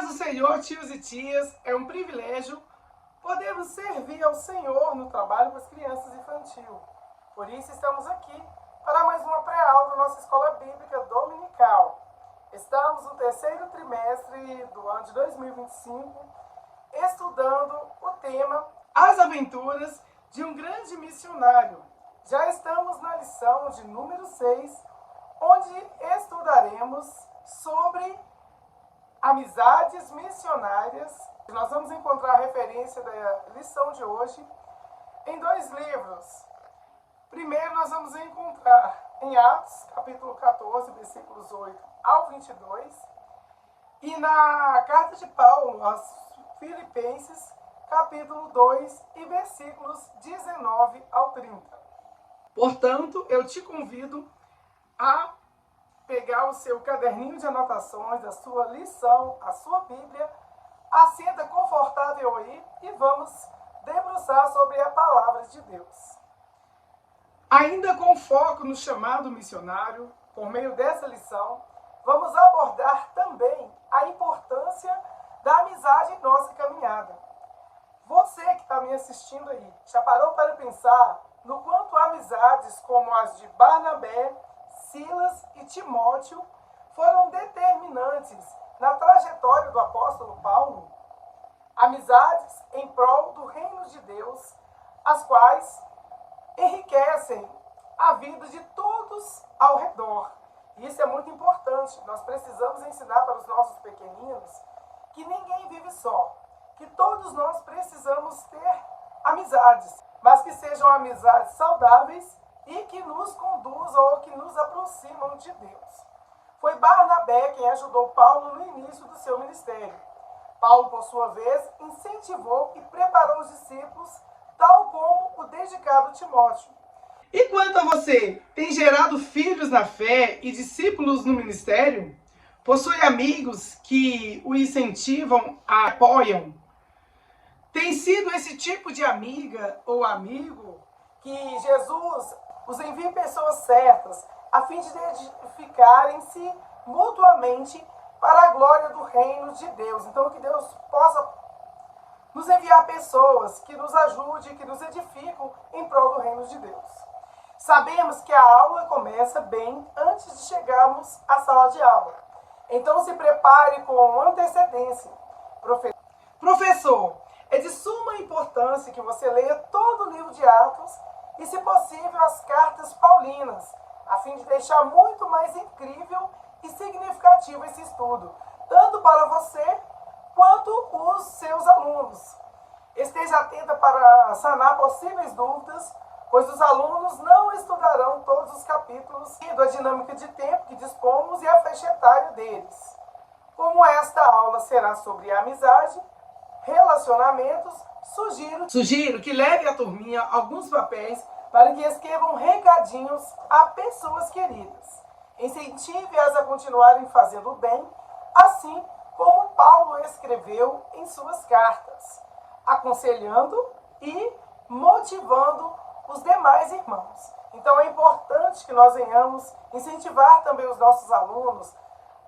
paz do Senhor, tios e tias, é um privilégio podermos servir ao Senhor no trabalho com as crianças infantil. Por isso estamos aqui para mais uma pré-aula da nossa Escola Bíblica Dominical. Estamos no terceiro trimestre do ano de 2025, estudando o tema As Aventuras de um Grande Missionário. Já estamos na lição de número 6, onde estudaremos sobre amizades missionárias. Nós vamos encontrar a referência da lição de hoje em dois livros. Primeiro, nós vamos encontrar em Atos, capítulo 14, versículos 8 ao 22, e na carta de Paulo aos Filipenses, capítulo 2, e versículos 19 ao 30. Portanto, eu te convido a pegar o seu caderninho de anotações, a sua lição, a sua Bíblia, assenta confortável aí e vamos debruçar sobre a palavra de Deus. Ainda com foco no chamado missionário, por meio dessa lição, vamos abordar também a importância da amizade em nossa caminhada. Você que está me assistindo aí, já parou para pensar no quanto amizades como as de Barnabé, Silas e Timóteo foram determinantes na trajetória do apóstolo Paulo? Amizades em prol do reino de Deus, as quais enriquecem a vida de todos ao redor. Isso é muito importante. Nós precisamos ensinar para os nossos pequeninos que ninguém vive só, que todos nós precisamos ter amizades, mas que sejam amizades saudáveis e que nos conduzam ou que nos aproximam de Deus. Foi Barnabé quem ajudou Paulo no início do seu ministério. Paulo, por sua vez, incentivou e preparou os discípulos, tal como o dedicado Timóteo. E quanto a você, tem gerado filhos na fé e discípulos no ministério? Possui amigos que o incentivam, apoiam? Tem sido esse tipo de amiga ou amigo que Jesus os envia pessoas certas, a fim de edificarem-se mutuamente para a glória do reino de Deus. Então, que Deus possa nos enviar pessoas que nos ajudem, que nos edificam em prol do reino de Deus. Sabemos que a aula começa bem antes de chegarmos à sala de aula. Então, se prepare com antecedência. Professor, é de suma importância que você leia todo o livro de Atos e, se possível, as cartas paulinas, a fim de deixar muito mais incrível e significativo esse estudo, tanto para você quanto os seus alunos. Esteja atenta para sanar possíveis dúvidas, pois os alunos não estudarão todos os capítulos devido à dinâmica de tempo que dispomos e a faixa etária deles. Como esta aula será sobre amizade, relacionamentos, sugiro que leve à turminha alguns papéis para que escrevam recadinhos a pessoas queridas. Incentive-as a continuarem fazendo o bem, assim como Paulo escreveu em suas cartas, aconselhando e motivando os demais irmãos. Então é importante que nós venhamos incentivar também os nossos alunos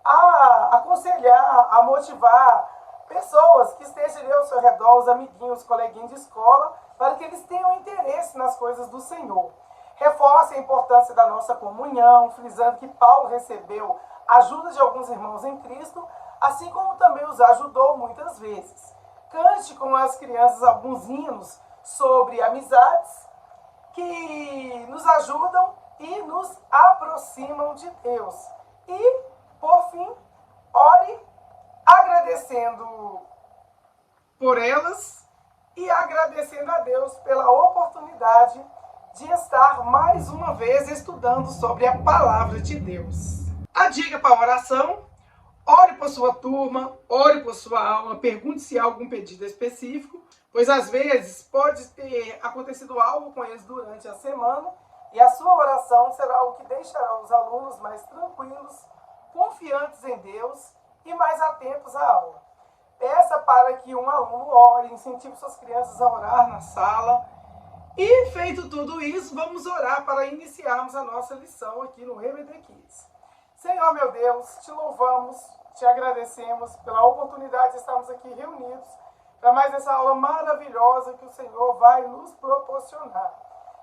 a aconselhar, a motivar pessoas que estejam ali ao seu redor, os amiguinhos, os coleguinhas de escola, para que eles tenham interesse nas coisas do Senhor. Reforce a importância da nossa comunhão, frisando que Paulo recebeu ajuda de alguns irmãos em Cristo, assim como também os ajudou muitas vezes. Cante com as crianças alguns hinos sobre amizades que nos ajudam e nos aproximam de Deus. E, por fim, ore agradecendo por elas e agradecendo a Deus pela oportunidade de estar mais uma vez estudando sobre a palavra de Deus. A dica para a oração: ore por sua turma, ore por sua aula, pergunte se há algum pedido específico, pois às vezes pode ter acontecido algo com eles durante a semana e a sua oração será o que deixará os alunos mais tranquilos, confiantes em Deus e mais atentos à aula. Peça para que um aluno ore, incentive suas crianças a orar na sala. E feito tudo isso, vamos orar para iniciarmos a nossa lição aqui no EBD Kids. Senhor meu Deus, te louvamos, te agradecemos pela oportunidade de estarmos aqui reunidos para mais essa aula maravilhosa que o Senhor vai nos proporcionar.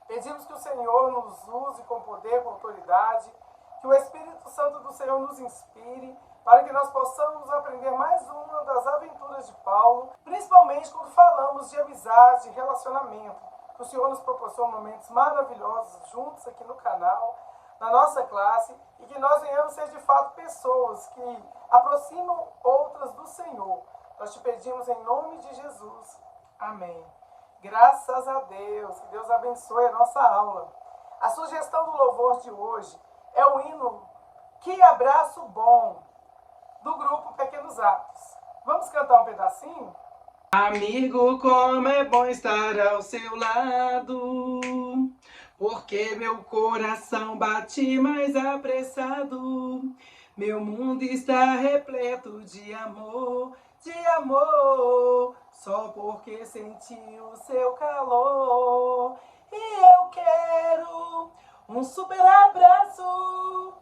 Pedimos que o Senhor nos use com poder, com autoridade, que o Espírito Santo do Senhor nos inspire para que nós possamos aprender mais uma das aventuras de Paulo, principalmente quando falamos de amizade, de relacionamento. Que o Senhor nos proporcione momentos maravilhosos juntos aqui no canal, na nossa classe, e que nós venhamos ser de fato pessoas que aproximam outras do Senhor. Nós te pedimos em nome de Jesus. Amém. Graças a Deus. Que Deus abençoe a nossa aula. A sugestão do louvor de hoje é o hino Que Abraço Bom, do grupo Pequenos Atos. Vamos cantar um pedacinho? Amigo, como é bom estar ao seu lado, porque meu coração bate mais apressado. Meu mundo está repleto de amor, só porque senti o seu calor. E eu quero um super abraço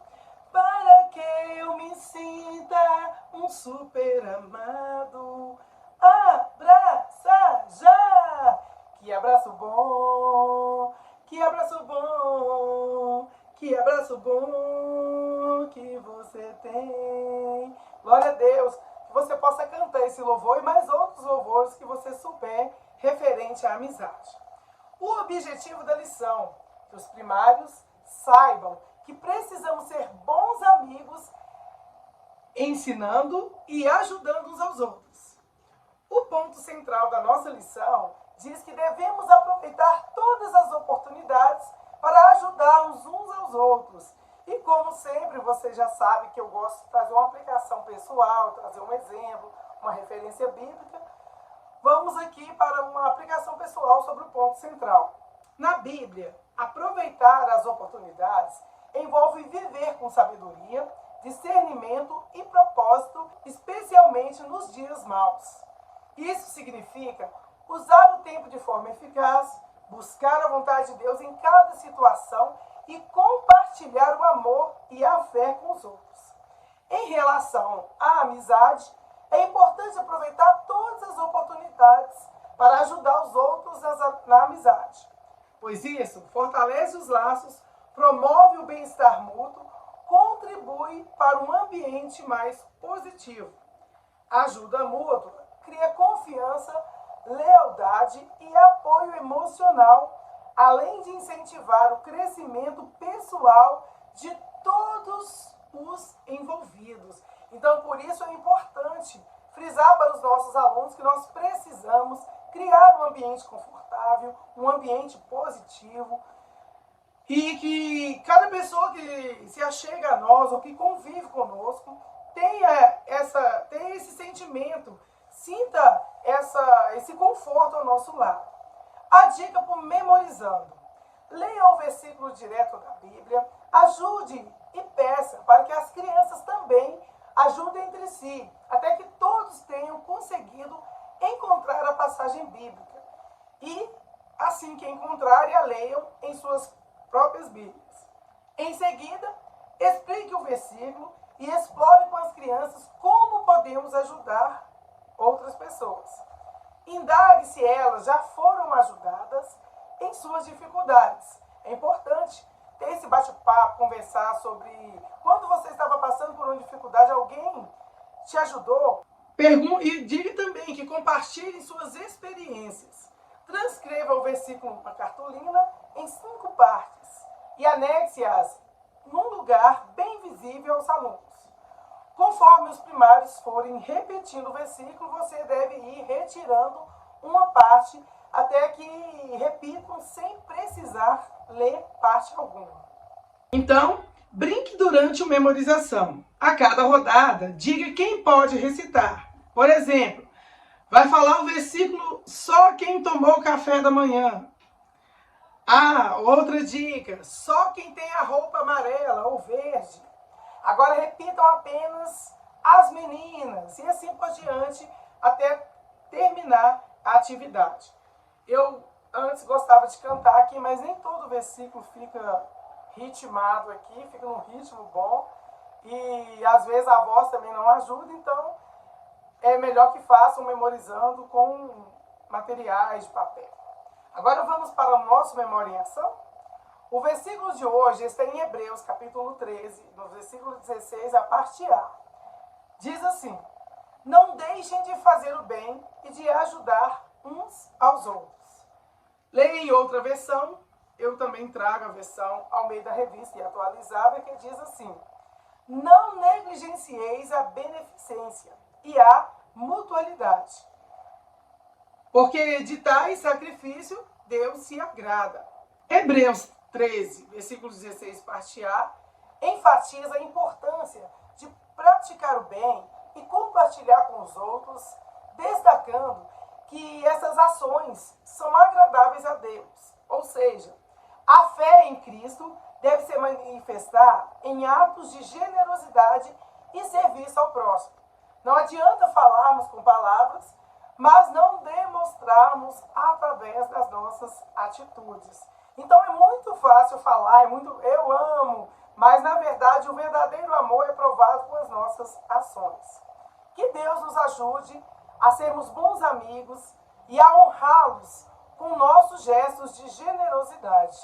para que eu me sinta um super amado. Abraça já! Que abraço bom, que abraço bom, que abraço bom que você tem. Glória a Deus, que você possa cantar esse louvor e mais outros louvores que você souber referente à amizade. O objetivo da lição, que os primários saibam que precisamos ser bons amigos, ensinando e ajudando uns aos outros. O ponto central da nossa lição diz que devemos aproveitar todas as oportunidades para ajudar uns aos outros. E como sempre, você já sabe que eu gosto de trazer uma aplicação pessoal, trazer um exemplo, uma referência bíblica. Vamos aqui para uma aplicação pessoal sobre o ponto central. Na Bíblia, aproveitar as oportunidades envolve viver com sabedoria, discernimento e propósito, especialmente nos dias maus. Isso significa usar o tempo de forma eficaz, buscar a vontade de Deus em cada situação e compartilhar o amor e a fé com os outros. Em relação à amizade, é importante aproveitar todas as oportunidades para ajudar os outros na amizade, pois isso fortalece os laços, promove o bem-estar mútuo, contribui para um ambiente mais positivo. A ajuda mútua cria confiança, lealdade e apoio emocional, além de incentivar o crescimento pessoal de todos os envolvidos. Então, por isso é importante frisar para os nossos alunos que nós precisamos criar um ambiente confortável, um ambiente positivo, e que cada pessoa que se achega a nós ou que convive conosco tenha esse sentimento, sinta esse conforto ao nosso lado. A dica para memorizando: leia o versículo direto da Bíblia, ajude e peça para que as crianças também ajudem entre si, até que todos tenham conseguido encontrar a passagem bíblica. E, assim que encontrarem, a leiam em suas próprias Bíblias. Em seguida, explique o versículo e explore com as crianças como podemos ajudar outras pessoas. Indague se elas já foram ajudadas em suas dificuldades. É importante ter esse bate-papo, conversar sobre quando você estava passando por uma dificuldade, alguém te ajudou. E diga também que compartilhe suas experiências. Transcreva o versículo numa cartolina em 5 partes e anexe-as num lugar bem visível aos alunos. Conforme os primários forem repetindo o versículo, você deve ir retirando uma parte até que repitam sem precisar ler parte alguma. Então, brinque durante a memorização. A cada rodada, diga quem pode recitar. Por exemplo, vai falar o versículo só quem tomou café da manhã. Outra dica, só quem tem a roupa amarela ou verde. Agora repitam apenas as meninas e assim por diante até terminar a atividade. Eu antes gostava de cantar aqui, mas nem todo versículo fica ritmado aqui, fica num ritmo bom. e às vezes a voz também não ajuda, então é melhor que façam memorizando com materiais de papel. Agora vamos para o nosso Memória em Ação. O versículo de hoje está em Hebreus, capítulo 13, no versículo 16, a parte A. Diz assim: não deixem de fazer o bem e de ajudar uns aos outros. Leia em outra versão, eu também trago a versão Almeida Revista e Atualizada, que diz assim: não negligencieis a beneficência e a mutualidade, porque de tais sacrifício Deus se agrada. Hebreus 13, versículo 16, parte A, enfatiza a importância de praticar o bem e compartilhar com os outros, destacando que essas ações são agradáveis a Deus. Ou seja, a fé em Cristo deve se manifestar em atos de generosidade e serviço ao próximo. Não adianta falarmos com palavras, mas não demonstrarmos através das nossas atitudes. Então é muito fácil falar, eu amo, mas na verdade o verdadeiro amor é provado com as nossas ações. Que Deus nos ajude a sermos bons amigos e a honrá-los com nossos gestos de generosidade.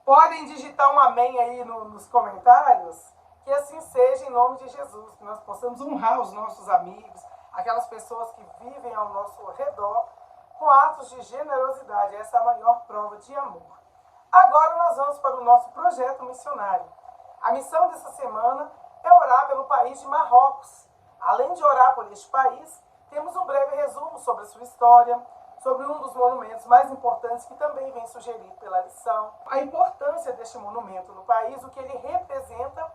Podem digitar um amém aí nos comentários? Que assim seja em nome de Jesus, que nós possamos honrar os nossos amigos, aquelas pessoas que vivem ao nosso redor, com atos de generosidade. Essa é a maior prova de amor. Agora nós vamos para o nosso projeto missionário. A missão dessa semana é orar pelo país de Marrocos. Além de orar por este país, temos um breve resumo sobre a sua história, sobre um dos monumentos mais importantes que também vem sugerido pela lição, a importância deste monumento no país, o que ele representa,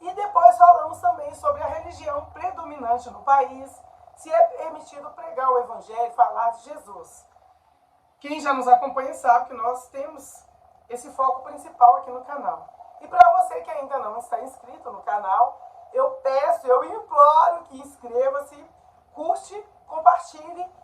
e depois falamos também sobre a religião predominante no país, se é permitido pregar o evangelho, falar de Jesus. Quem já nos acompanha sabe que nós temos esse foco principal aqui no canal. E para você que ainda não está inscrito no canal, eu imploro que inscreva-se, curte, compartilhe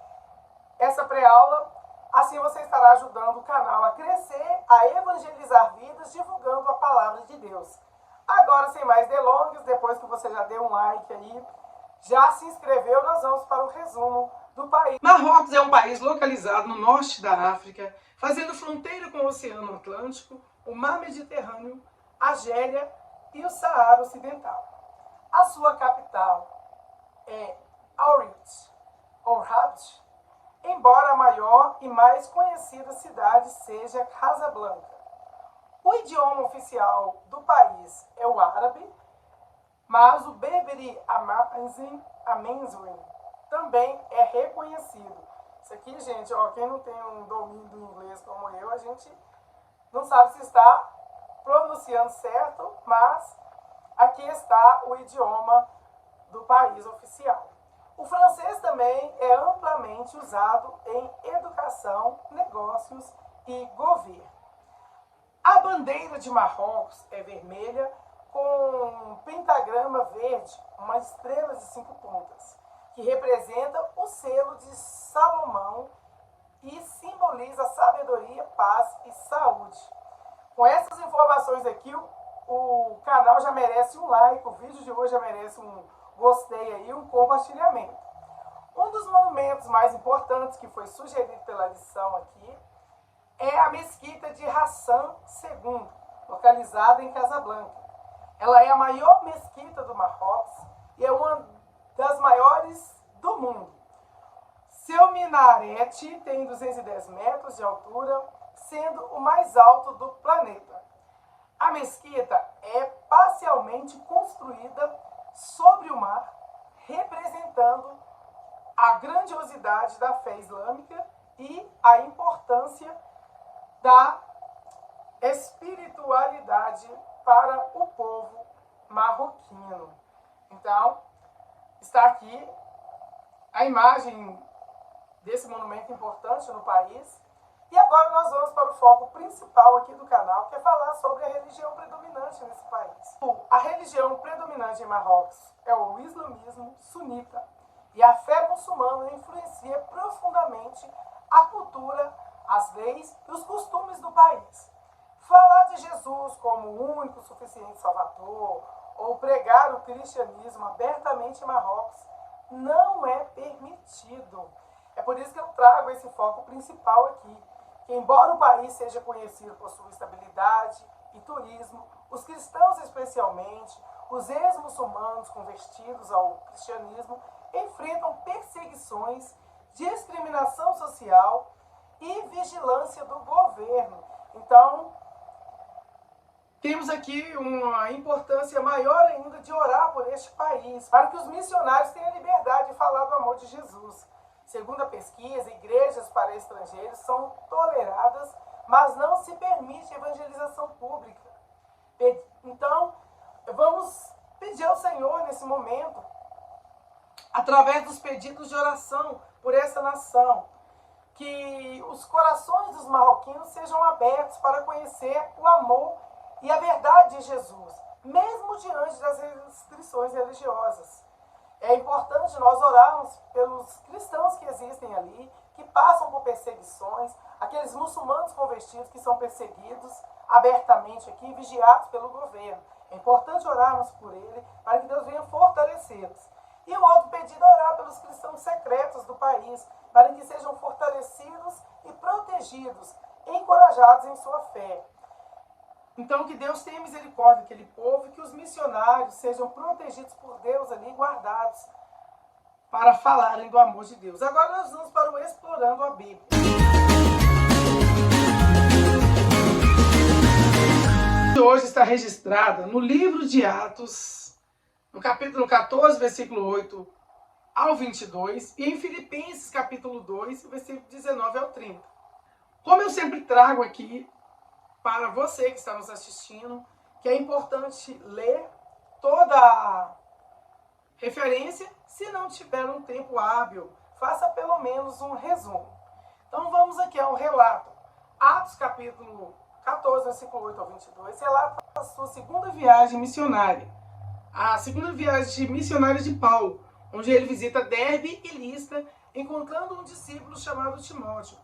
essa pré-aula, assim você estará ajudando o canal a crescer, a evangelizar vidas, divulgando a palavra de Deus. Agora, sem mais delongas, depois que você já deu um like aí, já se inscreveu, nós vamos para o resumo do país. Marrocos é um país localizado no norte da África, fazendo fronteira com o Oceano Atlântico, o Mar Mediterrâneo, a Argélia e o Saara Ocidental. A sua capital é Ourad, ou Rabat, embora a maior e mais conhecida cidade seja Casablanca. O idioma oficial do país é o árabe, mas o Berberi Amenzigh também é reconhecido. Isso aqui, gente, quem não tem um domínio do inglês como eu, a gente não sabe se está pronunciando certo, mas aqui está o idioma do país oficial. O francês também é amplamente usado em educação, negócios e governo. A bandeira de Marrocos é vermelha com um pentagrama verde, uma estrela de 5 pontas, que representa o selo de Salomão e simboliza sabedoria, paz e saúde. Com essas informações aqui, o canal já merece um like, o vídeo de hoje já merece um gostei aí, um compartilhamento. Um dos monumentos mais importantes que foi sugerido pela lição aqui é a Mesquita de Hassan II, localizada em Casablanca. Ela é a maior mesquita do Marrocos e é uma das maiores do mundo. Seu minarete tem 210 metros de altura, sendo o mais alto do planeta. A mesquita é parcialmente construída sobre o mar, representando a grandiosidade da fé islâmica e a importância da espiritualidade para o povo marroquino. Então, está aqui a imagem desse monumento importante no país. E agora nós vamos para o foco principal aqui do canal, que é falar sobre a religião predominante nesse país. A religião predominante em Marrocos é o islamismo sunita, e a fé muçulmana influencia profundamente a cultura, as leis e os costumes do país. Falar de Jesus como o único suficiente Salvador ou pregar o cristianismo abertamente em Marrocos não é permitido. É por isso que eu trago esse foco principal aqui, que embora o país seja conhecido por sua estabilidade e turismo, os cristãos especialmente, os ex-muçulmanos convertidos ao cristianismo, enfrentam perseguições, discriminação social e vigilância do governo. Então, temos aqui uma importância maior ainda de orar por este país, para que os missionários tenham liberdade de falar do amor de Jesus. Segundo a pesquisa, igrejas para estrangeiros são toleradas, mas não se permite evangelização pública. Então, vamos pedir ao Senhor nesse momento, através dos pedidos de oração por essa nação, que os corações dos marroquinos sejam abertos para conhecer o amor e a verdade de Jesus, mesmo diante das restrições religiosas. É importante nós orarmos pelos cristãos que existem ali, que passam por perseguições, aqueles muçulmanos convertidos que são perseguidos abertamente aqui, vigiados pelo governo. É importante orarmos por ele, para que Deus venha fortalecê-los. E o outro pedido é orar pelos cristãos secretos do país, para que sejam fortalecidos e protegidos, encorajados em sua fé. Então, que Deus tenha misericórdia daquele povo e que os missionários sejam protegidos por Deus ali, guardados, para falarem do amor de Deus. Agora nós vamos para o Explorando a Bíblia. Hoje está registrada no livro de Atos, no capítulo 14, versículo 8 ao 22, e em Filipenses, capítulo 2, versículo 19 ao 30. Como eu sempre trago aqui, para você que está nos assistindo, que é importante ler toda a referência, se não tiver um tempo hábil, faça pelo menos um resumo. Então vamos aqui ao relato. Atos capítulo 14, versículo 8 ao 22, relata a sua segunda viagem missionária. A segunda viagem missionária de Paulo, onde ele visita Derbe e Listra, encontrando um discípulo chamado Timóteo.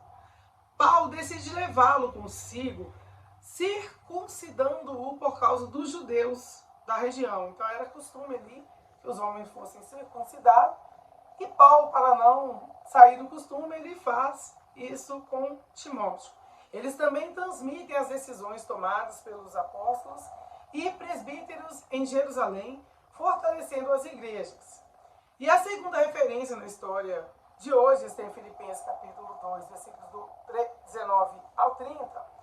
Paulo decide levá-lo consigo, circuncidando-o por causa dos judeus da região. Então era costume ali que os homens fossem circuncidados, e Paulo, para não sair do costume, ele faz isso com Timóteo. Eles também transmitem as decisões tomadas pelos apóstolos e presbíteros em Jerusalém, fortalecendo as igrejas. E a segunda referência na história de hoje está em Filipenses capítulo 2, versículos do 19 ao 30,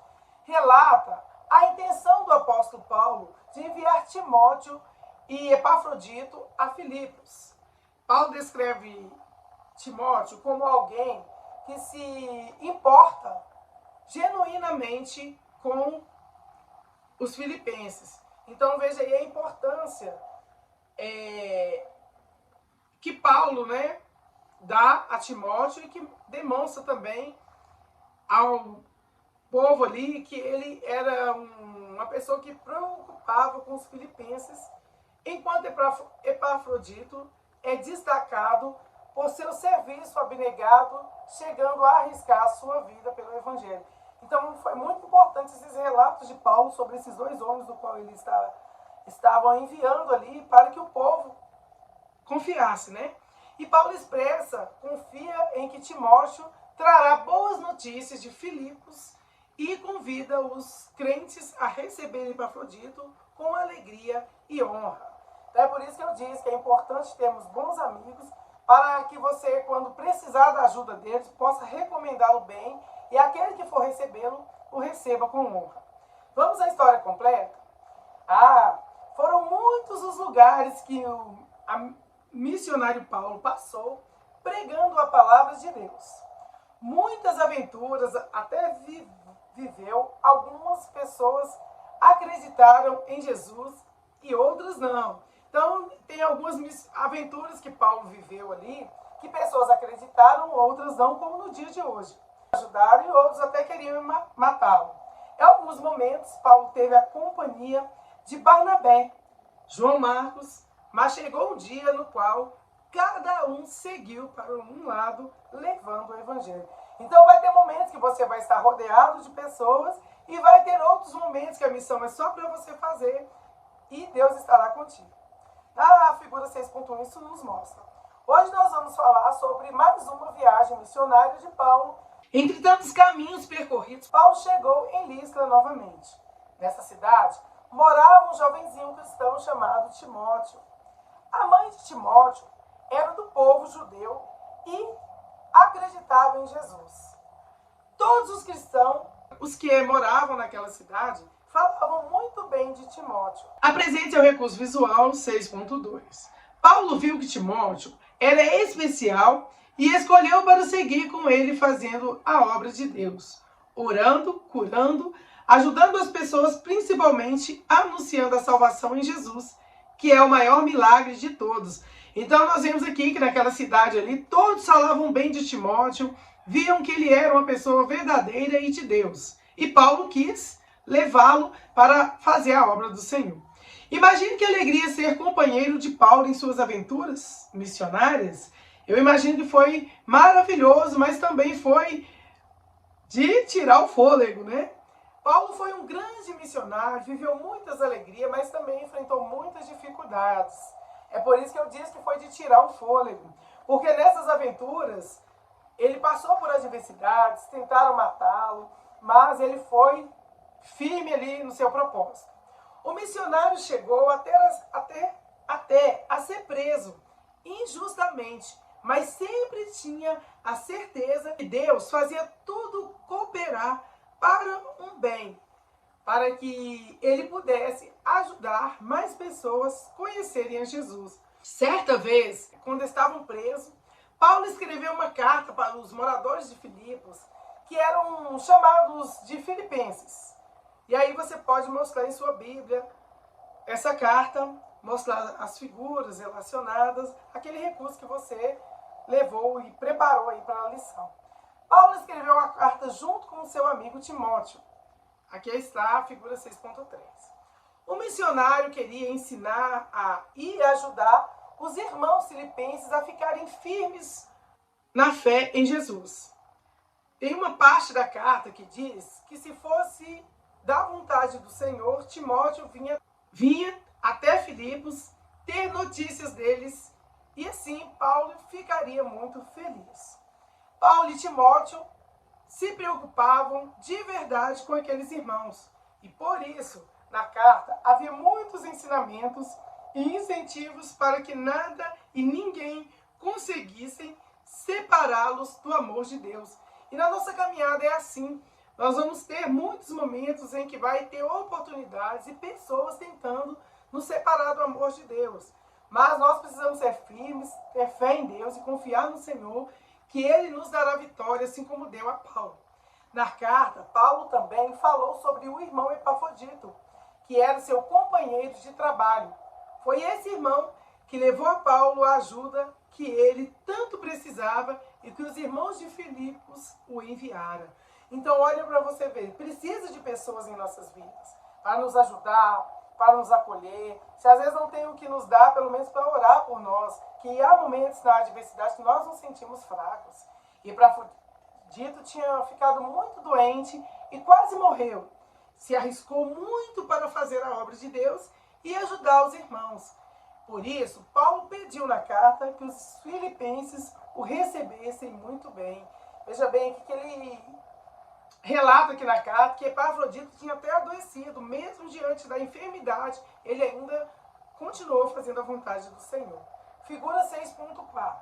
relata a intenção do apóstolo Paulo de enviar Timóteo e Epafrodito a Filipos. Paulo descreve Timóteo como alguém que se importa genuinamente com os filipenses. Então veja aí a importância que Paulo, dá a Timóteo e que demonstra também ao povo ali que ele era uma pessoa que preocupava com os filipenses, enquanto Epafrodito é destacado por seu serviço abnegado, chegando a arriscar a sua vida pelo Evangelho. Então foi muito importante esses relatos de Paulo sobre esses dois homens do qual ele estavam enviando ali para que o povo confiasse, E Paulo confia em que Timóteo trará boas notícias de Filipos e convida os crentes a receberem Epafrodito com alegria e honra. Então é por isso que eu disse que é importante termos bons amigos, para que você, quando precisar da ajuda deles, possa recomendá-lo bem, e aquele que for recebê-lo, o receba com honra. Vamos à história completa? Foram muitos os lugares que o missionário Paulo passou pregando a palavra de Deus. Muitas aventuras até viveu, algumas pessoas acreditaram em Jesus e outras não. Então, tem algumas aventuras que Paulo viveu ali, que pessoas acreditaram, outras não, como no dia de hoje. Ajudaram e outros até queriam matá-lo. Em alguns momentos, Paulo teve a companhia de Barnabé, João Marcos, mas chegou um dia no qual cada um seguiu para um lado, levando o evangelho. Então vai ter momentos que você vai estar rodeado de pessoas e vai ter outros momentos que a missão é só para você fazer e Deus estará contigo. Na figura 6.1 isso nos mostra. Hoje nós vamos falar sobre mais uma viagem missionária de Paulo. Entre tantos caminhos percorridos, Paulo chegou em Listra novamente. Nessa cidade morava um jovenzinho cristão chamado Timóteo. A mãe de Timóteo era do povo judeu e acreditava em Jesus. Todos os cristãos, os que moravam naquela cidade, falavam muito bem de Timóteo. Apresente o recurso visual 6.2. Paulo viu que Timóteo era especial e escolheu para seguir com ele fazendo a obra de Deus, orando, curando, ajudando as pessoas, principalmente anunciando a salvação em Jesus, que é o maior milagre de todos. Então nós vemos aqui que naquela cidade ali, todos falavam bem de Timóteo, viam que ele era uma pessoa verdadeira e de Deus. E Paulo quis levá-lo para fazer a obra do Senhor. Imagine que alegria ser companheiro de Paulo em suas aventuras missionárias. Eu imagino que foi maravilhoso, mas também foi de tirar o fôlego, né? Paulo foi um grande missionário, viveu muitas alegrias, mas também enfrentou muitas dificuldades. É por isso que eu disse que foi de tirar o fôlego. Porque nessas aventuras, ele passou por adversidades, tentaram matá-lo, mas ele foi firme ali no seu propósito. O missionário chegou até a ser preso injustamente, mas sempre tinha a certeza que Deus fazia tudo cooperar para um bem, para que ele pudesse ajudar mais pessoas a conhecerem a Jesus. Certa vez, quando estavam presos, Paulo escreveu uma carta para os moradores de Filipos, que eram chamados de filipenses. E aí você pode mostrar em sua Bíblia essa carta, mostrar as figuras relacionadas, aquele recurso que você levou e preparou aí para a lição. Paulo escreveu a carta junto com o seu amigo Timóteo. Aqui está a figura 6.3. O missionário queria ensinar e ajudar os irmãos filipenses a ficarem firmes na fé em Jesus. Tem uma parte da carta que diz que se fosse da vontade do Senhor, Timóteo vinha até Filipos ter notícias deles e assim Paulo ficaria muito feliz. Paulo e Timóteo se preocupavam de verdade com aqueles irmãos e por isso na carta havia muitos ensinamentos e incentivos para que nada e ninguém conseguissem separá-los do amor de Deus. E na nossa caminhada é assim. Nós vamos ter muitos momentos em que vai ter oportunidades e pessoas tentando nos separar do amor de Deus. Mas nós precisamos ser firmes, ter fé em Deus e confiar no Senhor, que Ele nos dará vitória, assim como deu a Paulo. Na carta, Paulo também falou sobre o irmão Epafrodito, que era seu companheiro de trabalho. Foi esse irmão que levou a Paulo a ajuda que ele tanto precisava e que os irmãos de Filipos o enviaram. Então olha para você ver, precisa de pessoas em nossas vidas para nos ajudar, para nos acolher. Se às vezes não tem o que nos dar, pelo menos para orar por nós, que há momentos na adversidade que nós nos sentimos fracos. E Epafrodito tinha ficado muito doente e quase morreu. Se arriscou muito para fazer a obra de Deus e ajudar os irmãos. Por isso, Paulo pediu na carta que os filipenses o recebessem muito bem. Veja bem aqui que ele relata aqui na carta que Epafrodito tinha até adoecido, mesmo diante da enfermidade, ele ainda continuou fazendo a vontade do Senhor. Figura 6.4.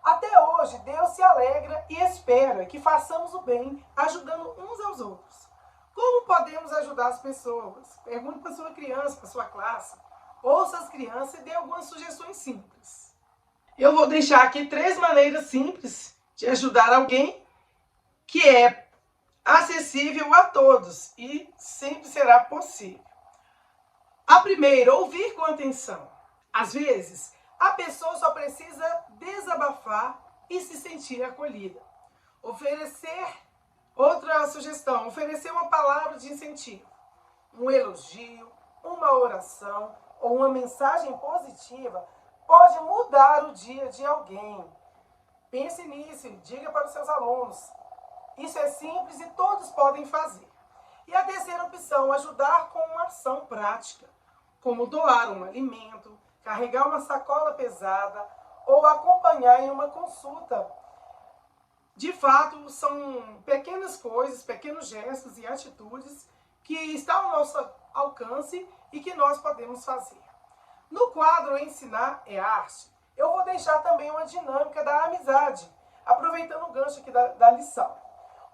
Até hoje, Deus se alegra e espera que façamos o bem, ajudando uns aos outros. Como podemos ajudar as pessoas? Pergunte para sua criança, para sua classe. Ouça as crianças e dê algumas sugestões simples. Eu vou deixar aqui 3 maneiras simples de ajudar alguém que é acessível a todos e sempre será possível. A primeira, ouvir com atenção. Às vezes, a pessoa só precisa desabafar e se sentir acolhida. Outra sugestão, oferecer uma palavra de incentivo, um elogio, uma oração ou uma mensagem positiva pode mudar o dia de alguém. Pense nisso e diga para os seus alunos. Isso é simples e todos podem fazer. E a terceira opção, ajudar com uma ação prática, como doar um alimento, carregar uma sacola pesada ou acompanhar em uma consulta. De fato, são pequenas coisas, pequenos gestos e atitudes que estão ao nosso alcance e que nós podemos fazer. No quadro Ensinar é Arte, eu vou deixar também uma dinâmica da amizade, aproveitando o gancho aqui da lição.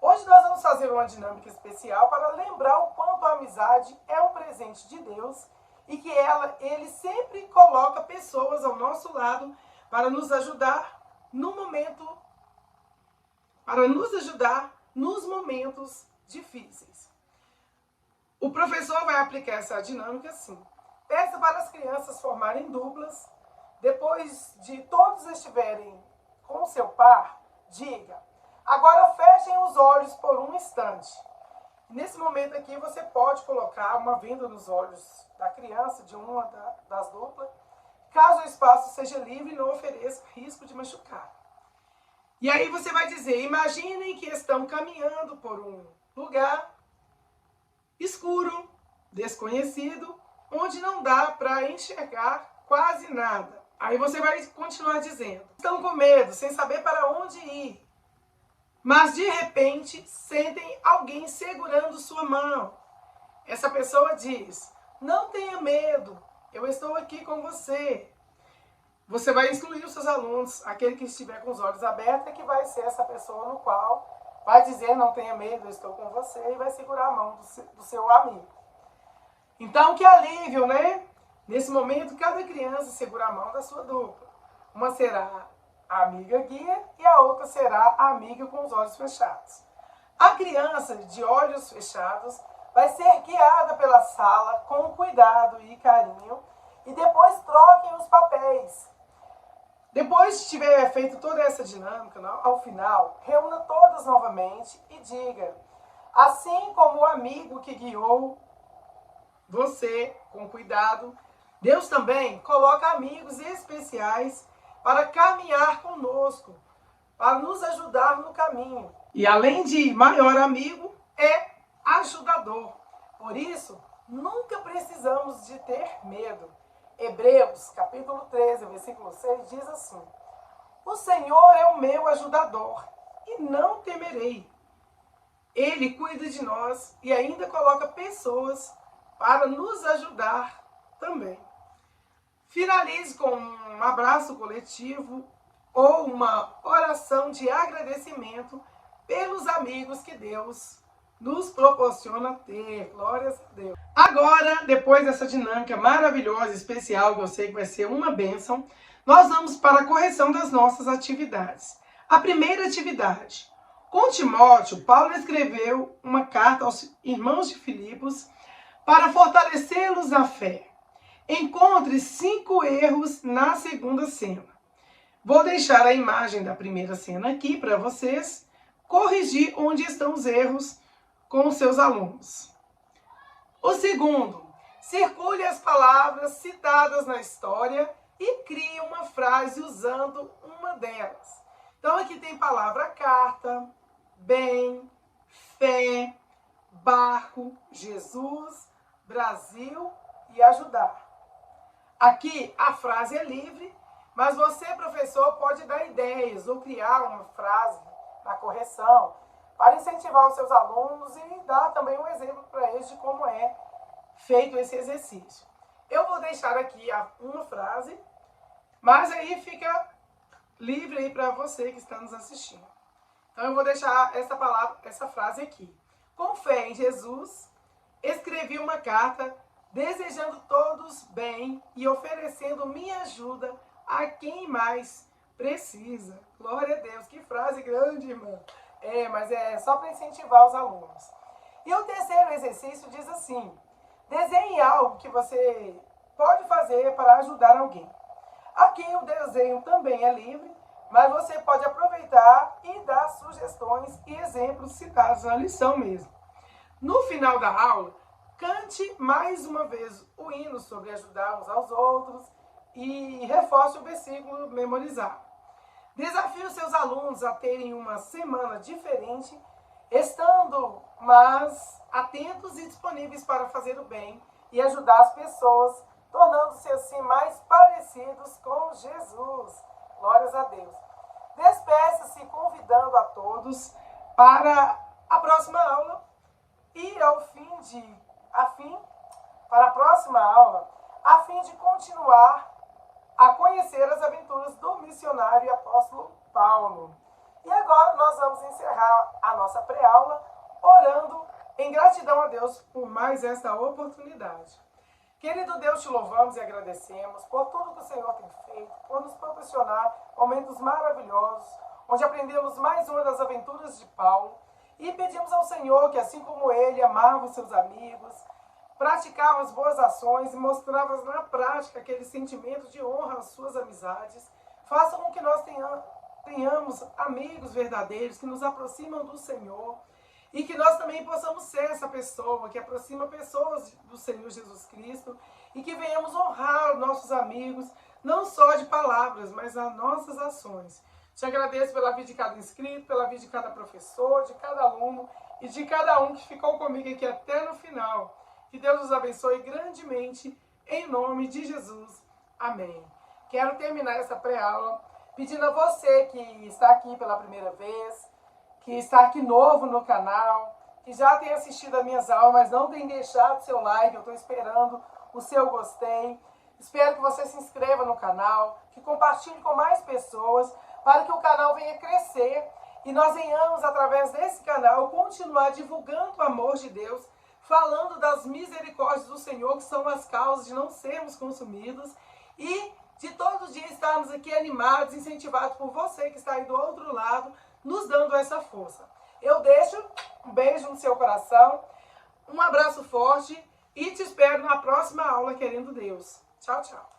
Hoje nós vamos fazer uma dinâmica especial para lembrar o quanto a amizade é um presente de Deus e que ele sempre coloca pessoas ao nosso lado para nos ajudar nos momentos difíceis. O professor vai aplicar essa dinâmica assim. Peça para as crianças formarem duplas. Depois de todos estiverem com o seu par, diga: agora fechem os olhos por um instante. Nesse momento aqui você pode colocar uma venda nos olhos da criança, de uma das duplas, caso o espaço seja livre e não ofereça risco de machucar. E aí você vai dizer: imaginem que estão caminhando por um lugar escuro, desconhecido, onde não dá para enxergar quase nada. Aí você vai continuar dizendo: estão com medo, sem saber para onde ir. Mas de repente sentem alguém segurando sua mão. Essa pessoa diz: não tenha medo, eu estou aqui com você. Você vai instruir os seus alunos, aquele que estiver com os olhos abertos, é que vai ser essa pessoa no qual vai dizer: não tenha medo, eu estou com você, e vai segurar a mão do seu amigo. Então, que alívio, né? Nesse momento, cada criança segura a mão da sua dupla. Uma será a amiga guia e a outra será a amiga com os olhos fechados. A criança de olhos fechados vai ser guiada pela sala com cuidado e carinho e depois troquem os papéis. Depois de tiver feito toda essa dinâmica, ao final, reúna todas novamente e diga: assim como o amigo que guiou você com cuidado, Deus também coloca amigos especiais para caminhar conosco, para nos ajudar no caminho. E além de maior amigo, é ajudador. Por isso, nunca precisamos de ter medo. Hebreus, capítulo 13, versículo 6, diz assim: o Senhor é o meu ajudador, e não temerei. Ele cuida de nós e ainda coloca pessoas para nos ajudar também. Finalize com um abraço coletivo ou uma oração de agradecimento pelos amigos que Deus nos proporciona ter. Glórias a Deus. Agora, depois dessa dinâmica maravilhosa, especial, que eu sei que vai ser uma bênção, nós vamos para a correção das nossas atividades. A primeira atividade. Com Timóteo, Paulo escreveu uma carta aos irmãos de Filipos para fortalecê-los na fé. Encontre 5 erros na segunda cena. Vou deixar a imagem da primeira cena aqui para vocês corrigir onde estão os erros com os seus alunos. O segundo, circule as palavras citadas na história e crie uma frase usando uma delas. Então aqui tem palavra carta, bem, fé, barco, Jesus, Brasil e ajudar. Aqui a frase é livre, mas você, professor, pode dar ideias ou criar uma frase na correção para incentivar os seus alunos e dar também um exemplo para eles de como é feito esse exercício. Eu vou deixar aqui uma frase, mas aí fica livre aí para você que está nos assistindo. Então eu vou deixar essa frase aqui. Com fé em Jesus, escrevi uma carta desejando todos bem e oferecendo minha ajuda a quem mais precisa. Glória a Deus, que frase grande, irmã. Mas é só para incentivar os alunos. E o terceiro exercício diz assim: desenhe algo que você pode fazer para ajudar alguém. Aqui o desenho também é livre, mas você pode aproveitar e dar sugestões e exemplos citados na lição mesmo. No final da aula, cante mais uma vez o hino sobre ajudar uns aos outros e reforce o versículo memorizado. Desafie os seus alunos a terem uma semana diferente, estando mais atentos e disponíveis para fazer o bem e ajudar as pessoas, tornando-se assim mais parecidos com Jesus. Glórias a Deus. Despeça-se convidando a todos para a próxima aula e para a próxima aula, a fim de continuar a conhecer as aventuras do missionário e apóstolo Paulo. E agora nós vamos encerrar a nossa pré-aula orando em gratidão a Deus por mais esta oportunidade. Querido Deus, te louvamos e agradecemos por tudo que o Senhor tem feito, por nos proporcionar momentos maravilhosos, onde aprendemos mais uma das aventuras de Paulo, e pedimos ao Senhor que, assim como ele amava os seus amigos, praticava as boas ações e mostrava na prática aquele sentimento de honra às suas amizades, faça com que nós tenhamos amigos verdadeiros que nos aproximam do Senhor, e que nós também possamos ser essa pessoa que aproxima pessoas do Senhor Jesus Cristo e que venhamos honrar nossos amigos, não só de palavras, mas nas nossas ações. Te agradeço pela vida de cada inscrito, pela vida de cada professor, de cada aluno e de cada um que ficou comigo aqui até no final. Que Deus nos abençoe grandemente, em nome de Jesus. Amém. Quero terminar essa pré-aula pedindo a você que está aqui pela primeira vez, que está aqui novo no canal, que já tem assistido as minhas aulas, mas não tem deixado seu like, eu estou esperando o seu gostei. Espero que você se inscreva no canal, que compartilhe com mais pessoas, para que o canal venha crescer e nós venhamos, através desse canal, continuar divulgando o amor de Deus, falando das misericórdias do Senhor, que são as causas de não sermos consumidos, e de todo dia estarmos aqui animados, incentivados por você que está aí do outro lado, nos dando essa força. Eu deixo um beijo no seu coração, um abraço forte e te espero na próxima aula, querendo Deus. Tchau, tchau.